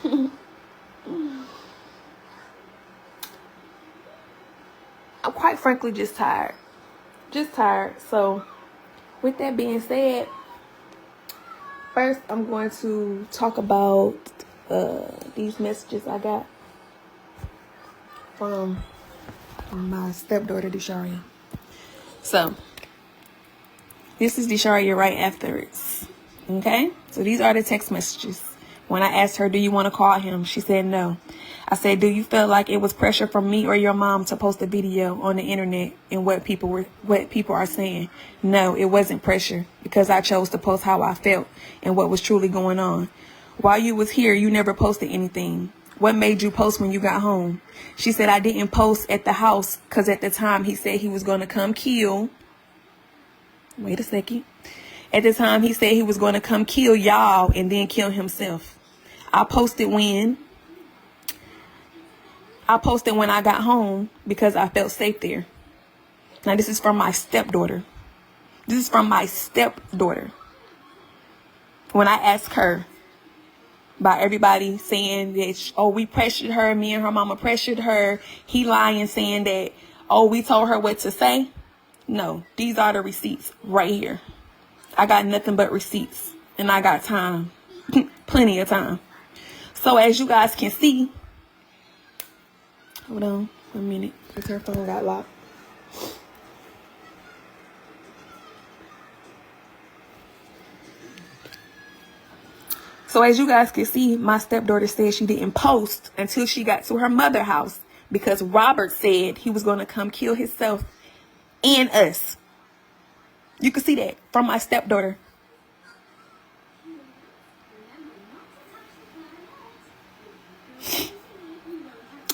I'm quite frankly just tired. Just tired. So with that being said, first I'm going to talk about these messages I got from my stepdaughter Desharia. So this is Desharia right afterwards. Okay? So these are the text messages. When I asked her, do you want to call him? She said no. I said, do you feel like it was pressure from me or your mom to post a video on the internet and what people are saying? No, it wasn't pressure, because I chose to post how I felt and what was truly going on. While you was here, you never posted anything. What made you post when you got home? She said, I didn't post at the house because at the time he said he was going to come kill. Wait a second. At the time he said he was going to come kill y'all and then kill himself. I posted when I got home because I felt safe there. Now this is from my stepdaughter. This is from my stepdaughter. When I asked her about everybody saying that, oh, we pressured her, me and her mama pressured her. He lying, saying that, oh, we told her what to say. No, these are the receipts right here. I got nothing but receipts, and I got time, plenty of time. So as you guys can see, hold on a minute, because her phone got locked. So as you guys can see, my stepdaughter said she didn't post until she got to her mother's house because Robert said he was going to come kill himself and us. You can see that from my stepdaughter.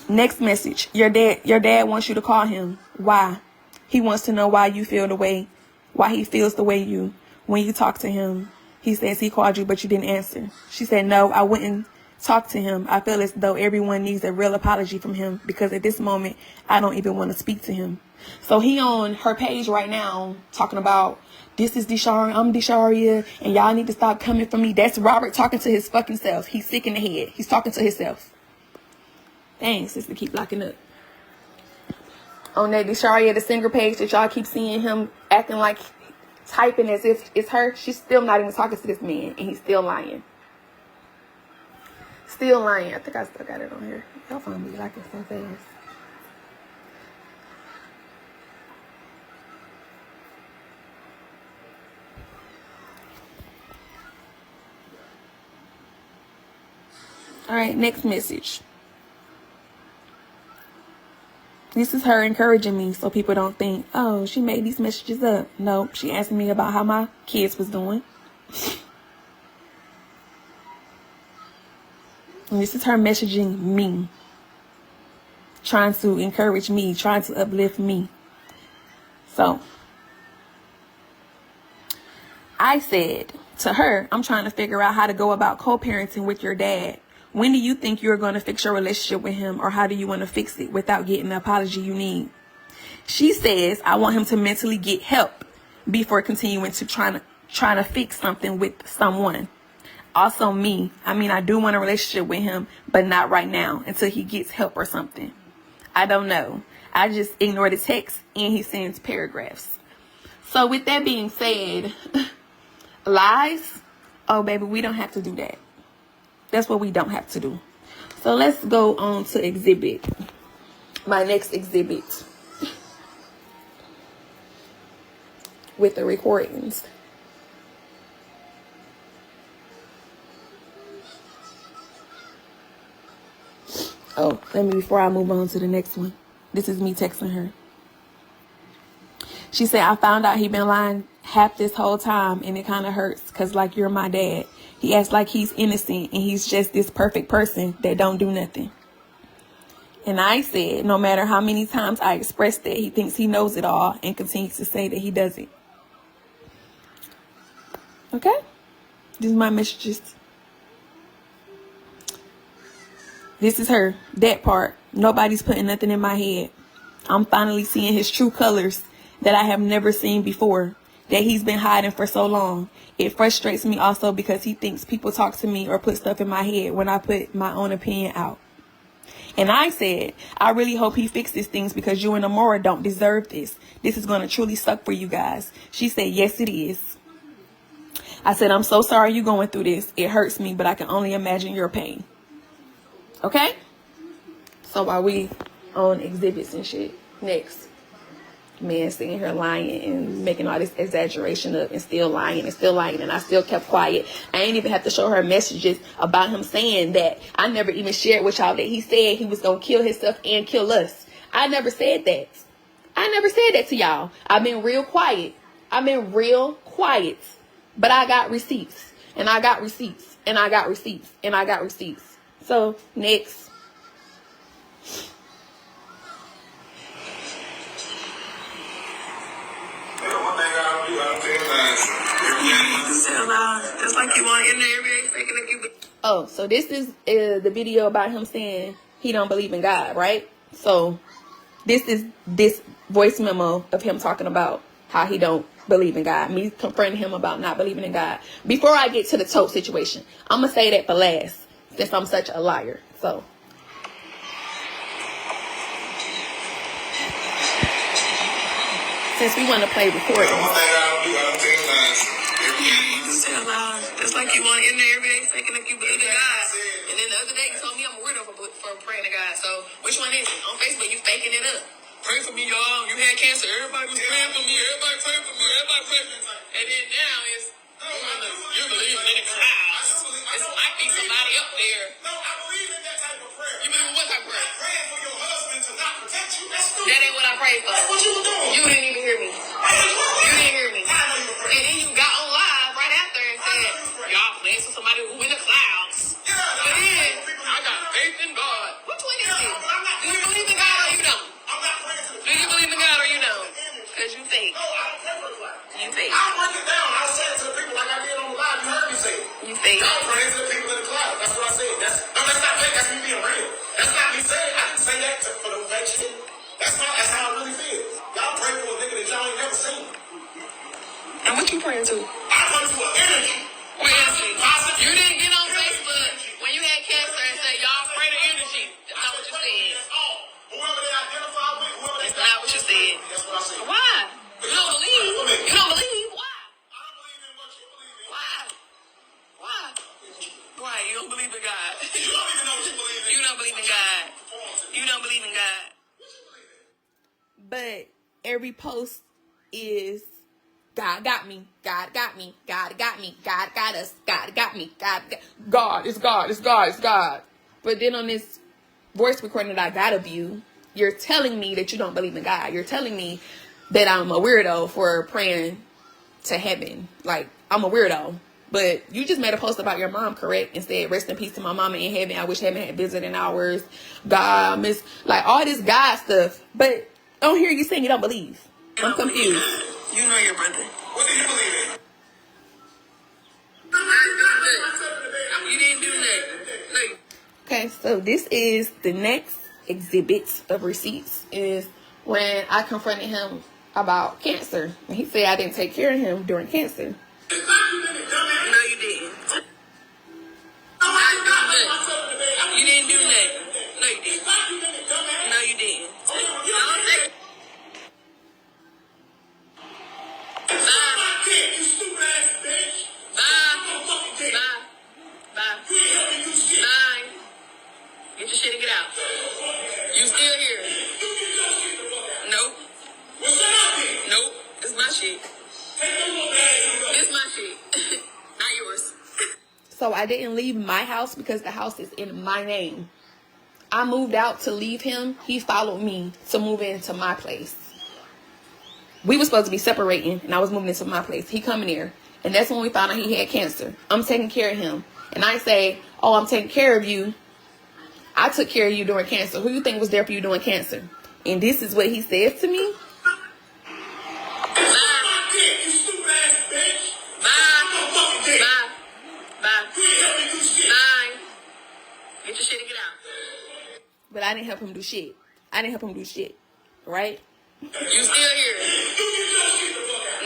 Next message. Your dad wants you to call him. Why? He wants to know why you feel the way, why he feels the way when you talk to him. He says he called you, but you didn't answer. She said, no, I wouldn't talk to him. I feel as though everyone needs a real apology from him because at this moment, I don't even want to speak to him. So he on her page right now talking about, this is Desharia, I'm Desharia, and y'all need to stop coming for me. That's Robert talking to his fucking self. He's sick in the head. He's talking to himself. Dang, sister, keep locking up. On that Desharia, the singer page that y'all keep seeing him acting like, typing as if it's her, she's still not even talking to this man, and he's still lying. Still lying. I think I still got it on here. Y'all find me like it so fast. All right, next message. This is her encouraging me so people don't think, oh, she made these messages up. No, she asked me about how my kids was doing. And this is her messaging me. Trying to encourage me, trying to uplift me. So, I said to her, I'm trying to figure out how to go about co-parenting with your dad. When do you think you're going to fix your relationship with him, or how do you want to fix it without getting the apology you need? She says, I want him to mentally get help before continuing to trying to fix something with someone. Also me, I do want a relationship with him, but not right now until he gets help or something. I don't know. I just ignore the text and he sends paragraphs. So with that being said, lies, oh baby, we don't have to do that. That's what we don't have to do. So let's go on to exhibit. My next exhibit. With the recordings. Oh, before I move on to the next one. This is me texting her. She said, I found out he been lying half this whole time and it kind of hurts because like you're my dad. He acts like he's innocent and he's just this perfect person that don't do nothing. And I said, no matter how many times I express that, he thinks he knows it all and continues to say that he doesn't. Okay? These are my messages. This is her. That part. Nobody's putting nothing in my head. I'm finally seeing his true colors that I have never seen before. that he's been hiding for so long. It frustrates me also because he thinks people talk to me or put stuff in my head when I put my own opinion out. And I said, I really hope he fixes things because you and Amora don't deserve this. This is going to truly suck for you guys. She said, yes, it is. I said, I'm so sorry you're going through this. It hurts me, but I can only imagine your pain. Okay? So while we on exhibits and shit, next. Man sitting here lying and making all this exaggeration up and still lying and still lying, and I still kept quiet. I ain't even have to show her messages about him saying that. I never even shared with y'all that he said he was gonna kill himself and kill us. I never said that. I never said that to y'all. I've been real quiet. But I got receipts, and I got receipts, and I got receipts, and I got receipts. So next. Oh, so this is the video about him saying he don't believe in God, right? So this is this voice memo of him talking about how he don't believe in God. Me confronting him about not believing in God. Before I get to the tote situation, I'm going to say that for last, since I'm such a liar. So. Since we want to play recording. Just like you want in there every day, faking like you believe in God. And then the other day you told me I'm a weirdo for praying to God. So which one is it? On Facebook, you faking it up. Pray for me, y'all. You had cancer. Everybody was praying for me. Everybody praying for me. Everybody praying for me. And then now it's you believe in the clouds. It might be somebody up there. No, I believe in that type of prayer. You believe in what type of prayer? Praying for your husband to not protect you. That ain't what I prayed for. That's what you were doing. You didn't even hear me. You didn't hear me. And then you got on live right after and said, y'all praying for somebody who in the clouds. But then I got faith in God. Which one is it? Do you believe in God or you don't? Do you believe in God or you don't? Because you think. No, I don't pray for the clouds. You think. I'll break it down. I'll say it to the people like I did on the live. You heard me say it. You think. I'll pray to the people in the clouds. That's what I said. That's not fake. That's me being real. That's not me saying. I didn't say that for the fake shit. That's how I really feel. Y'all pray for a nigga that y'all ain't never seen. And what you praying to? I pray to an energy. What energy? You didn't get on Facebook when you had cancer and say, y'all pray to energy. That's not what you said. Whoever they identify with, whoever they. That's not what you said. That's what I said. Why? You don't believe? You don't believe? Why? I don't believe in what you believe in. Why? Why? Why? You don't believe in God. You don't even know what you believe in. You don't believe in God. You don't believe in God. But every post is God got me, God got me, God got me, God got us, God got me, God, it's God, it's God, it's God. But then on this voice recording that I got of you, you're telling me that you don't believe in God. You're telling me that I'm a weirdo for praying to heaven. Like, I'm a weirdo. But you just made a post about your mom, correct? And said, rest in peace to my mama in heaven. I wish heaven had visited ours. God, miss, like all this God stuff. But I don't hear you saying you don't believe. I'm confused. You know your brother. What do you believe in? You didn't do that. Okay, so this is the next exhibit of receipts is when I confronted him about cancer. And he said I didn't take care of him during cancer. No, you didn't. You didn't do that. No, you didn't. No, you didn't. Bye. Get your shit and get out. You still here? Nope. Nope. It's my shit. It's my shit. Not yours. So I didn't leave my house because the house is in my name. I moved out to leave him. He followed me to move into my place. We were supposed to be separating, and I was moving into my place. He coming here, and that's when we found out he had cancer. I'm taking care of him. And I say, oh, I'm taking care of you. I took care of you during cancer. Who you think was there for you during cancer? And this is what he says to me. Bye. Get your shit and get out. But I didn't help him do shit. Right? You still here?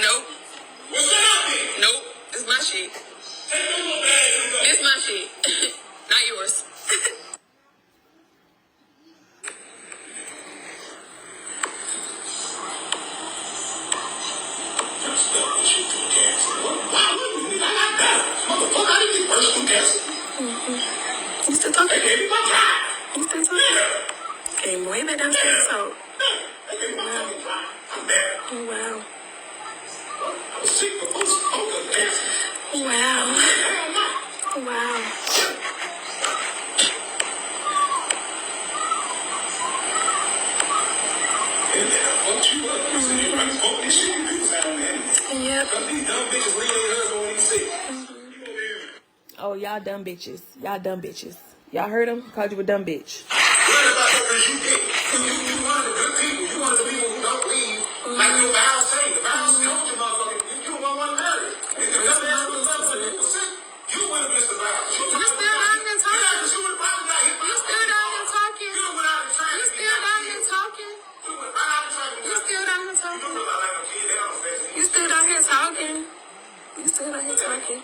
Nope. my shit. This my shit. Not yours. You still talking? You still talking? Came way back downstairs, so. Oh, wow. Wow. Wow. Yep. Oh, y'all dumb bitches. Y'all dumb bitches. Y'all heard him? Called you a dumb bitch. You one of the good people. You one of the people who don't leave. Like your vows say. The vows told you, motherfucker. You don't want to marry. If the dumb ass was up to 50%, you would have missed the vows. You still down here talking. You still down here talking. You still down here talking. You still down here talking. You still down here talking. You still down here talking.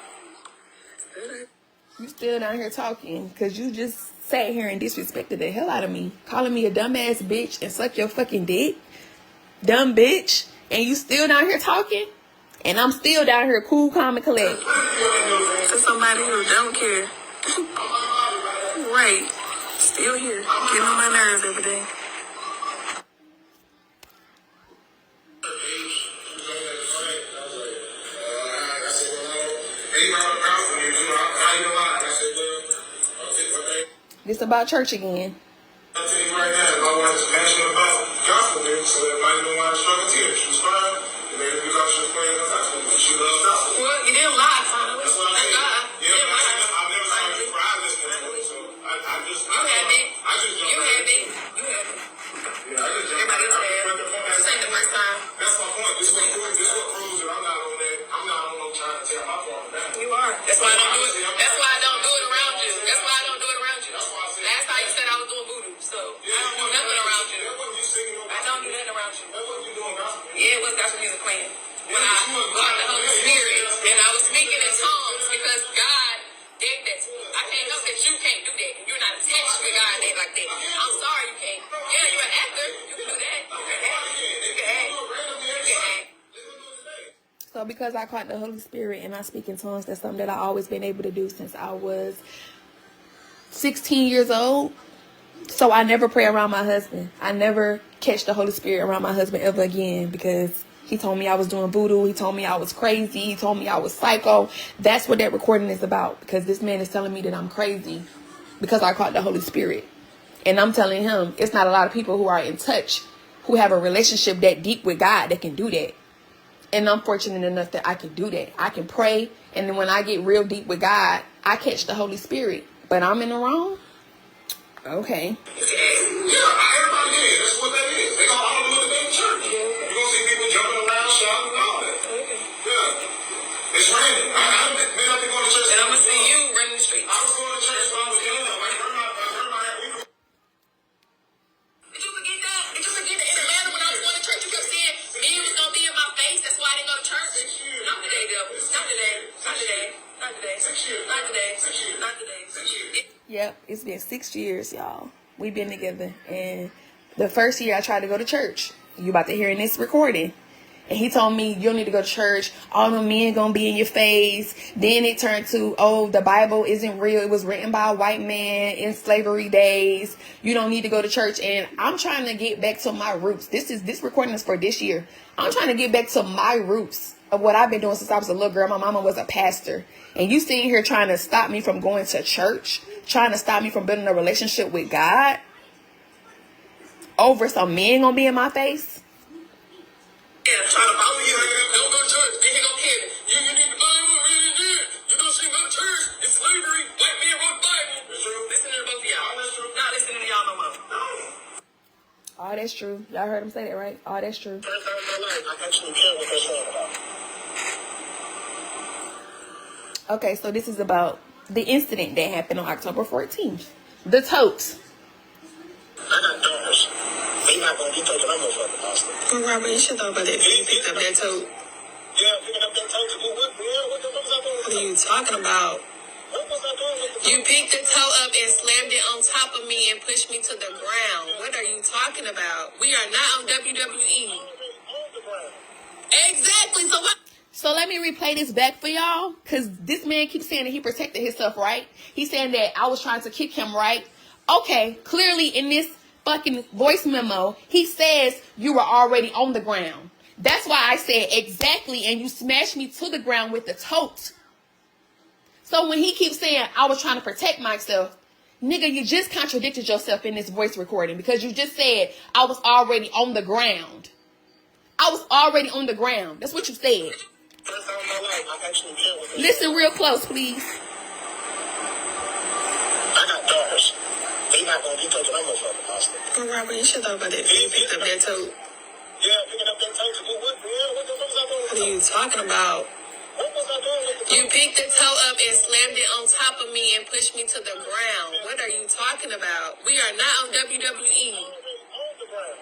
You still down here talking because you just sat here and disrespected the hell out of me, calling me a dumbass bitch and suck your fucking dick, dumb bitch, and you still down here talking, and I'm still down here cool, calm, and collect. To somebody who don't care, right? Still here, getting on my nerves every day. This about church again. I'll tell you right now, if I wanted to passionate about gospel music, so if I didn't want to struggle tears, she was fine. And maybe because she was playing the gospel, she loves gospel. Well, you didn't lie, Tyler. That's what I'm saying. Yeah, but I've never saw you cry listening to it, so I just... You had me. I just jumped. You had me. Yeah, I just jumped. Everybody else had. This ain't the first time. That's my point. This is what proves that I'm not on that. I'm not on no trying to tear my partner down. You are. That's why I don't do it. That's why I don't do it around you. That's why I don't do it around you. Last time you said I was doing voodoo, so I don't do nothing around you. I don't do nothing around you. Yeah, it was gospel music playing. When I got the Holy Spirit and I was speaking in tongues because God did that to me. I can't help that you can't do that. You're not attached to God like that. I'm sorry you can't. Yeah, you're an actor. You can do that. You can act. You can act. You can act. So because I caught the Holy Spirit and I speak in tongues, that's something that I've always been able to do since I was 16 years old. So I never pray around my husband. I never catch the Holy Spirit around my husband ever again because he told me I was doing voodoo. He told me I was crazy. He told me I was psycho. That's what that recording is about, because this man is telling me that I'm crazy because I caught the Holy Spirit. And I'm telling him it's not a lot of people who are in touch, who have a relationship that deep with God that can do that. And I'm fortunate enough that I can do that. I can pray. And then when I get real deep with God, I catch the Holy Spirit. But I'm in the wrong? Okay. Yeah, everybody is. That's what that is. They all do it in church. You're going to see people jumping around, shouting, and all that. Yeah. It's raining. I've been going to church. And I'm going to see you running the streets. I was going to church when I was young. Did you forget that? Did you forget that in Atlanta when I was going to church, you kept saying men was going to be in my face? That's why I didn't go to church? Not today, devil. Not today. Not today. Not today. 6 years. Not today. 6 years. Not today. 6 years. Yep, it's been 6 years, y'all. We've been together. And the first year I tried to go to church. You about to hear in this recording. And he told me, you don't need to go to church. All the men gonna be in your face. Then it turned to, oh, the Bible isn't real. It was written by a white man in slavery days. You don't need to go to church. And I'm trying to get back to my roots. This recording is for this year. I'm trying to get back to my roots of what I've been doing since I was a little girl. My mama was a pastor. And you sitting here trying to stop me from going to church, trying to stop me from building a relationship with God over some men gonna be in my face? Yeah, trying to follow you. Don't go to church. Then he gonna get it. You need the Bible. You don't see go to church. It's slavery. White men wrote the Bible. It's true. Listen to both of y'all. That's true. Not listening to y'all no more. No. Oh, that's true. Y'all heard him say that, right? Oh, that's true. First time in my life, I actually care what they're saying about. Okay, so this is about the incident that happened on October 14th. The totes. I got daughters. They not gonna be taking my motherfucking pasta. Robert, you should talk about that. You picked up that tote. Yeah, picking up that tote to do what? What the fuck was I doing? What are you talking about? You picked the toe up and slammed it on top of me and pushed me to the ground. What are you talking about? We are not on WWE. Exactly. So what? So let me replay this back for y'all, because this man keeps saying that he protected himself, right? He's saying that I was trying to kick him, right? Okay, clearly in this fucking voice memo, he says you were already on the ground. That's why I said exactly, and you smashed me to the ground with the tote. So when he keeps saying I was trying to protect myself, nigga, you just contradicted yourself in this voice recording, because you just said I was already on the ground. I was already on the ground. That's what you said. First time in my life, I've actually dealt with it. Listen real close, please. I got daughters. They not gonna be touching my motherfucking pasta. Oh, Robert, you should know about it. You picked up that toe. Yeah, picking up that toe to do what? Yeah, what the fuck was I doing? What are you talking about? What was I doing with the toe? You picked the toe up and slammed it on top of me and pushed me to the ground. What are you talking about? We are not on WWE. On the ground.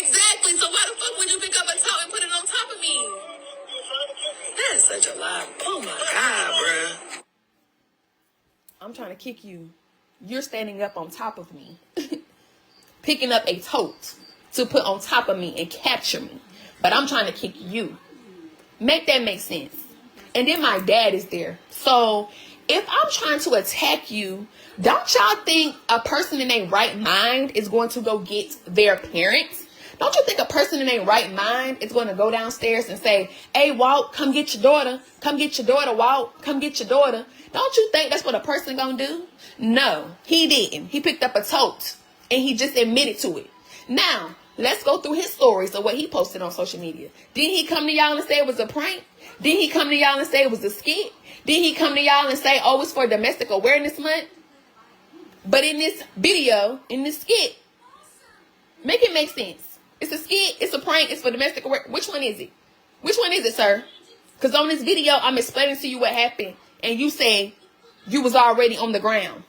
Exactly. So why the fuck would you pick up a toe and put it on top of me? You trying to kick me? That is such a lie. Oh my God, bruh. I'm trying to kick you. You're standing up on top of me. Picking up a tote to put on top of me and capture me. But I'm trying to kick you. Make that make sense. And then my dad is there. So if I'm trying to attack you, don't y'all think a person in their right mind is going to go get their parents? Don't you think a person in their right mind is going to go downstairs and say, hey, Walt, come get your daughter. Come get your daughter, Walt. Come get your daughter. Don't you think that's what a person going to do? No, he didn't. He picked up a tote and he just admitted to it. Now, let's go through his stories of what he posted on social media. Didn't he come to y'all and say it was a prank? Didn't he come to y'all and say it was a skit? Didn't he come to y'all and say, oh, it's for Domestic Awareness Month? But in this video, in this skit, make it make sense. It's a skit, it's a prank, it's for domestic awareness. Which one is it? Which one is it, sir? Because on this video, I'm explaining to you what happened. And you say you was already on the ground.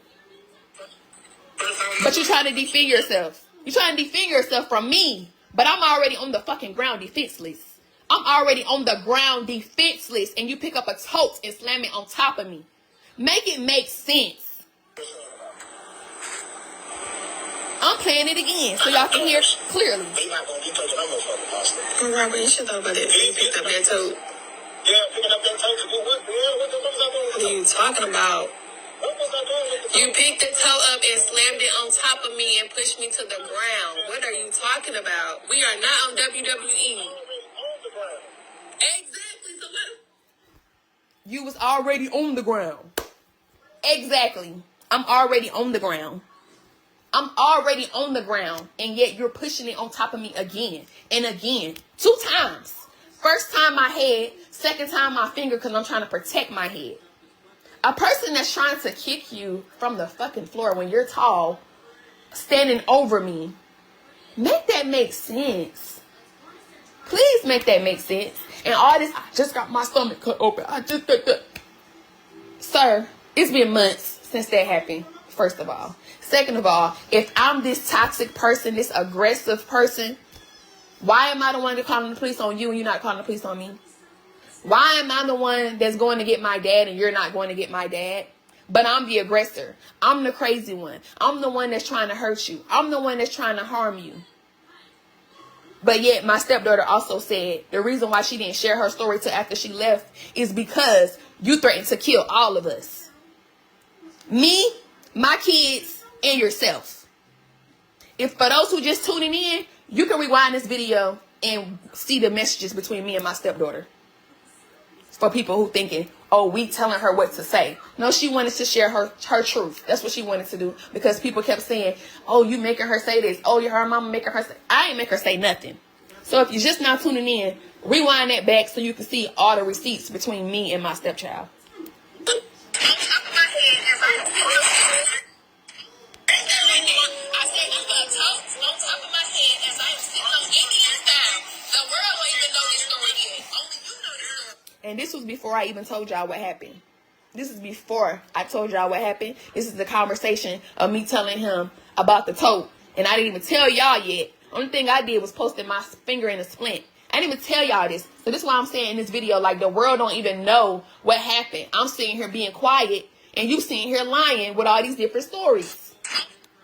But you're trying to defend yourself. You're trying to defend yourself from me. But I'm already on the fucking ground defenseless. I'm already on the ground defenseless. And you pick up a tote and slam it on top of me. Make it make sense. I'm playing it again so y'all can hear clearly. They not gonna be touching my motherfucking pasta. Oh, Robert, you should know about it. You picked up that tote. Yeah, picking up that toe to do what? Yeah, what the fuck was I doing with What are you talking about? What was I doing with the You picked the toe up and slammed it on top of me and pushed me to the ground. What are you talking about? We are not on WWE. on the ground? Exactly. So what? You was already on the ground. Exactly. I'm already on the ground. I'm already on the ground, and yet you're pushing it on top of me again and again. 2 times. First time my head, second time my finger, because I'm trying to protect my head. A person that's trying to kick you from the fucking floor when you're tall, standing over me, make that make sense. Please make that make sense. And all this, I just got my stomach cut open. Sir, it's been months since that happened, first of all. Second of all, if I'm this toxic person, this aggressive person, why am I the one that's calling the police on you and you're not calling the police on me? Why am I the one that's going to get my dad and you're not going to get my dad? But I'm the aggressor. I'm the crazy one. I'm the one that's trying to hurt you. I'm the one that's trying to harm you. But yet my stepdaughter also said the reason why she didn't share her story till after she left is because you threatened to kill all of us. Me, my kids, and yourself. If for those who just tuning in, you can rewind this video and see the messages between me and my stepdaughter. For people who thinking, oh, we telling her what to say. No, she wanted to share her truth. That's what she wanted to do, because people kept saying, oh, you making her say this. Oh, her mama making her say. I ain't make her say nothing. So if you're just now tuning in, rewind that back so you can see all the receipts between me and my stepchild. And this was before I even told y'all what happened. This is before I told y'all what happened. This is the conversation of me telling him about the tote. And I didn't even tell y'all yet. Only thing I did was posting my finger in a splint. I didn't even tell y'all this. So this is why I'm saying in this video, like, the world don't even know what happened. I'm sitting here being quiet, and you sitting here lying with all these different stories.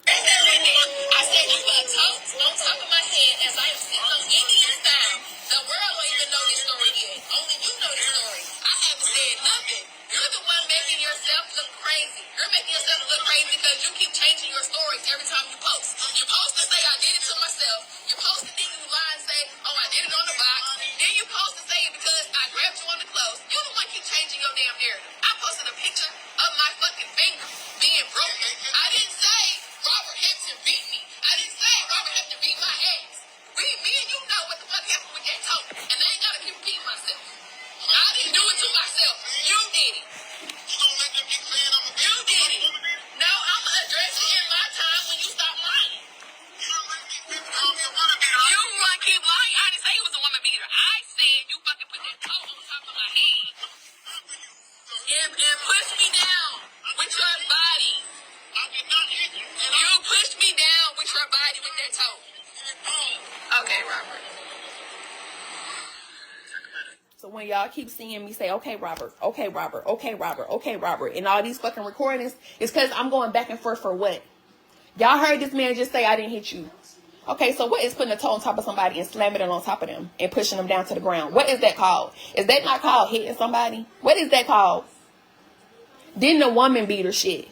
I said you were toast on top of my head as I am sitting on Indian style. The world don't even know this story yet. Only you know the story. I haven't said nothing. You're the one making yourself look crazy. You're making yourself look crazy because you keep changing your stories every time you post. You post to say I did it to myself. You post to then you lie and say, oh, I did it on the box. Then you post to say it because I grabbed you on the clothes. You're the one keep changing your damn narrative. I posted a picture of my fucking finger being broken. I didn't say Robert Hampton beat me. I didn't say Robert Hampton beat my ass. Me and you know what the fuck happened with that toe. And I ain't gotta keep repeating myself. I didn't do it to myself. You did it. You gonna let them keep saying I'm a bitch? You did it. No, I'm gonna address it in my time when you stop lying. You don't let me keep calling me a woman beater. You wanna keep lying? I didn't say you was a woman beater. I said you fucking put that toe on top of my head. And push me down with your body. I did not hit you. You pushed me down with your body with that toe. Okay, Robert. So when y'all keep seeing me say, okay, Robert, okay, Robert, okay, Robert, okay, Robert, and all these fucking recordings, it's because I'm going back and forth for what? Y'all heard this man just say I didn't hit you. Okay, so what is putting a toe on top of somebody and slamming it on top of them and pushing them down to the ground? What is that called? Is that not called hitting somebody? What is that called? Then the woman beater shit.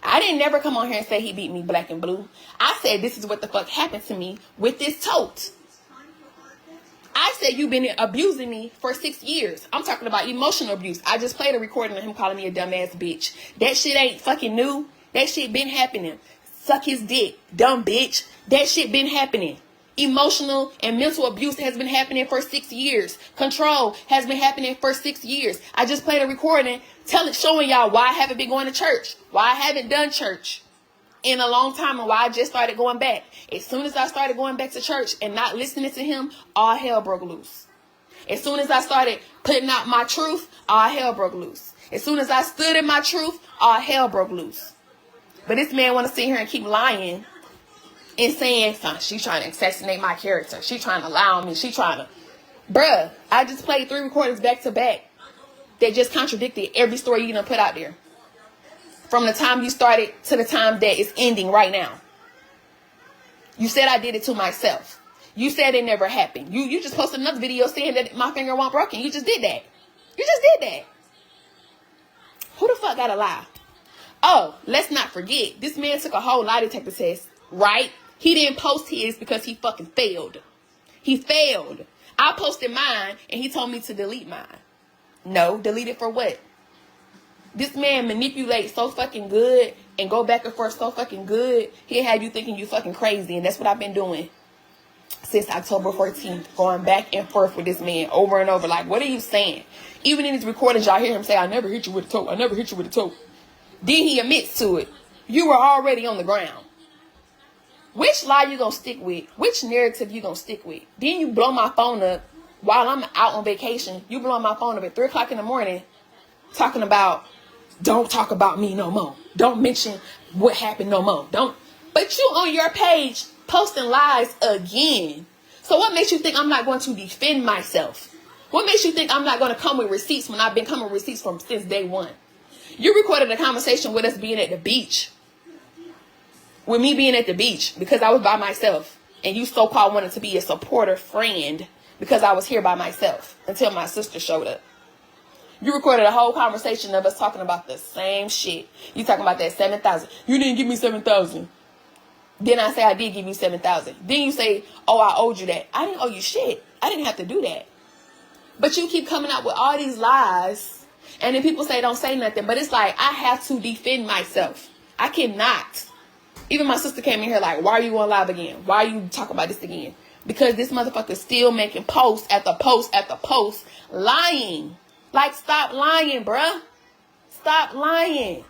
I didn't never come on here and say he beat me black and blue. I said this is what the fuck happened to me with this tote. I said you've been abusing me for 6 years. I'm talking about emotional abuse. I just played a recording of him calling me a dumbass bitch. That shit ain't fucking new. That shit been happening. Suck his dick, dumb bitch. That shit been happening. Emotional and mental abuse has been happening for 6 years. Control has been happening for 6 years. I just played a recording showing y'all why I haven't been going to church. Why I haven't done church in a long time and why I just started going back. As soon as I started going back to church and not listening to him, all hell broke loose. As soon as I started putting out my truth, all hell broke loose. As soon as I stood in my truth, all hell broke loose. But this man want to sit here and keep lying and saying, she's trying to assassinate my character. She trying to lie on me. She trying to... Bruh, I just played 3 recordings back to back that just contradicted every story you done put out there. From the time you started to the time that it's ending right now. You said I did it to myself. You said it never happened. You just posted another video saying that my finger wasn't broken. You just did that. You just did that. Who the fuck gotta lie? Oh, let's not forget. This man took a whole lie detector test, right? He didn't post his because he fucking failed. He failed. I posted mine and he told me to delete mine. No, delete it for what? This man manipulates so fucking good and go back and forth so fucking good. He'll have you thinking you fucking crazy. And that's what I've been doing since October 14th. Going back and forth with this man over and over. Like, what are you saying? Even in his recordings, y'all hear him say, I never hit you with a toe. I never hit you with a toe. Then he admits to it. You were already on the ground. Which lie you gonna stick with? Which narrative you gonna stick with? Then you blow my phone up while I'm out on vacation. You blow my phone up at 3 o'clock in the morning talking about, don't talk about me no more. Don't mention what happened no more. Don't. But you on your page posting lies again. So what makes you think I'm not going to defend myself? What makes you think I'm not going to come with receipts when I've been coming with receipts from since day one? You recorded a conversation with us being at the beach. With me being at the beach because I was by myself. And you so-called wanted to be a supporter friend because I was here by myself until my sister showed up. You recorded a whole conversation of us talking about the same shit. You talking about that 7,000. You didn't give me 7,000. Then I say I did give you 7,000. Then you say, oh, I owed you that. I didn't owe you shit. I didn't have to do that. But you keep coming out with all these lies. And then people say don't say nothing. But it's like I have to defend myself. I cannot. Even my sister came in here like, why are you on live again? Why are you talking about this again? Because this motherfucker's still making post after post after post lying. Like, stop lying, bruh. Stop lying.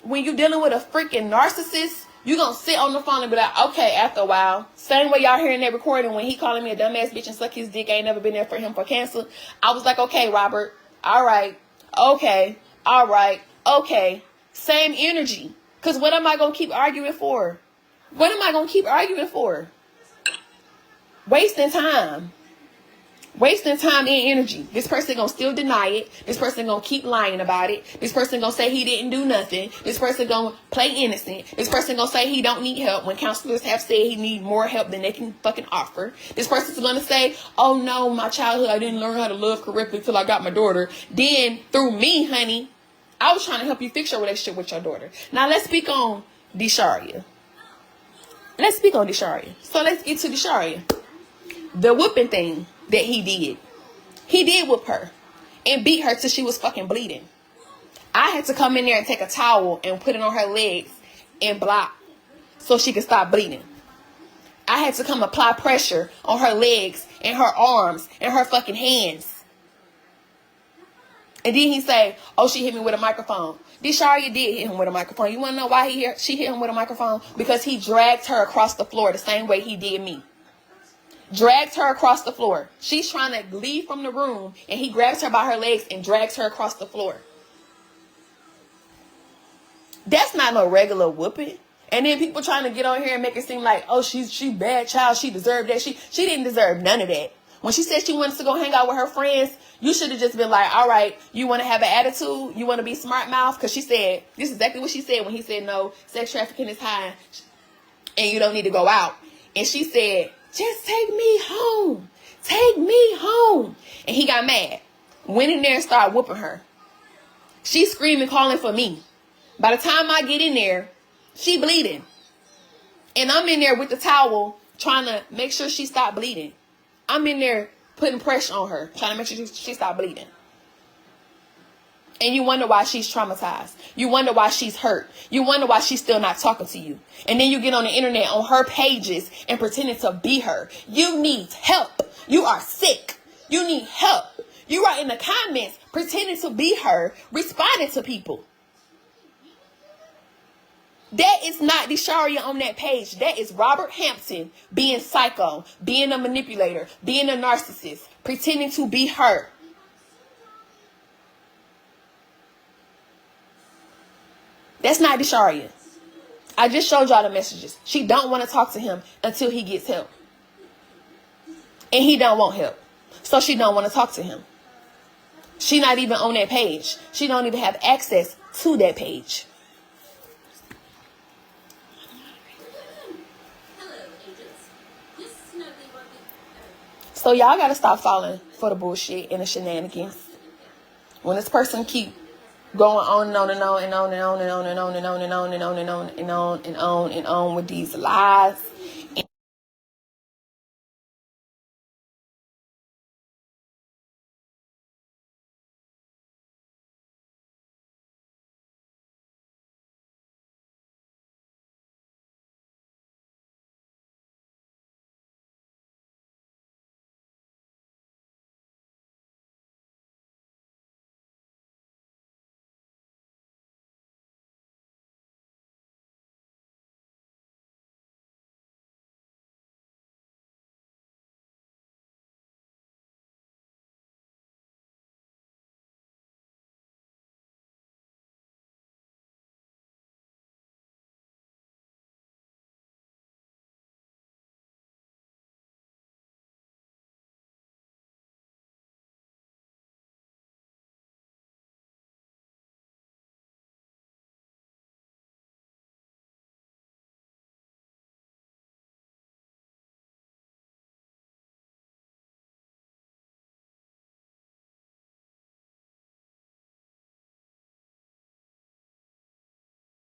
When you're dealing with a freaking narcissist, you're going to sit on the phone and be like, okay, after a while. Same way y'all hearing that recording when he calling me a dumbass bitch and suck his dick. I ain't never been there for him for cancer. I was like, okay, Robert. All right. Okay. All right. Okay. Same energy. Because what am I going to keep arguing for? What am I going to keep arguing for? Wasting time. Wasting time and energy. This person gonna still deny it. This person gonna keep lying about it. This person gonna say he didn't do nothing. This person gonna play innocent. This person gonna say he don't need help when counselors have said he need more help than they can fucking offer. This person's gonna say, oh no, my childhood, I didn't learn how to love correctly till I got my daughter. Then through me, honey, I was trying to help you fix your relationship with your daughter. Now let's speak on Desharia. Let's speak on Desharia. So let's get to Desharia. The whooping thing that he did. He did whoop her and beat her till she was fucking bleeding. I had to come in there and take a towel and put it on her legs and block so she could stop bleeding. I had to come apply pressure on her legs and her arms and her fucking hands. And then he say, oh, she hit me with a microphone. Desharia did hit him with a microphone. You want to know why she hit him with a microphone? Because he dragged her across the floor the same way he did me. Drags her across the floor. She's trying to leave from the room, and he grabs her by her legs and drags her across the floor. That's not no regular whooping. And then people trying to get on here and make it seem like, oh, she bad child. She deserved that. She didn't deserve none of that. When she said she wanted to go hang out with her friends, you should have just been like, all right, you want to have an attitude? You want to be smart mouth? Because she said, this is exactly what she said when he said, no, sex trafficking is high and you don't need to go out. And she said, just take me home. Take me home. And he got mad. Went in there and started whooping her. She's screaming, calling for me. By the time I get in there, she bleeding. And I'm in there with the towel trying to make sure she stopped bleeding. I'm in there putting pressure on her, trying to make sure she stopped bleeding. And you wonder why she's traumatized. You wonder why she's hurt. You wonder why she's still not talking to you. And then you get on the internet on her pages and pretending to be her. You need help. You are sick. You need help. You are in the comments pretending to be her, responding to people. That is not Desharia on that page. That is Robert Hampton being psycho, being a manipulator, being a narcissist, pretending to be her. That's not Desharia. I just showed y'all the messages. She don't want to talk to him until he gets help. And he don't want help. So she don't want to talk to him. She not even on that page. She don't even have access to that page. So y'all got to stop falling for the bullshit and the shenanigans. When this person keep going on and on and on and on and on and on and on and on and on and on and on and on and on and on with these lies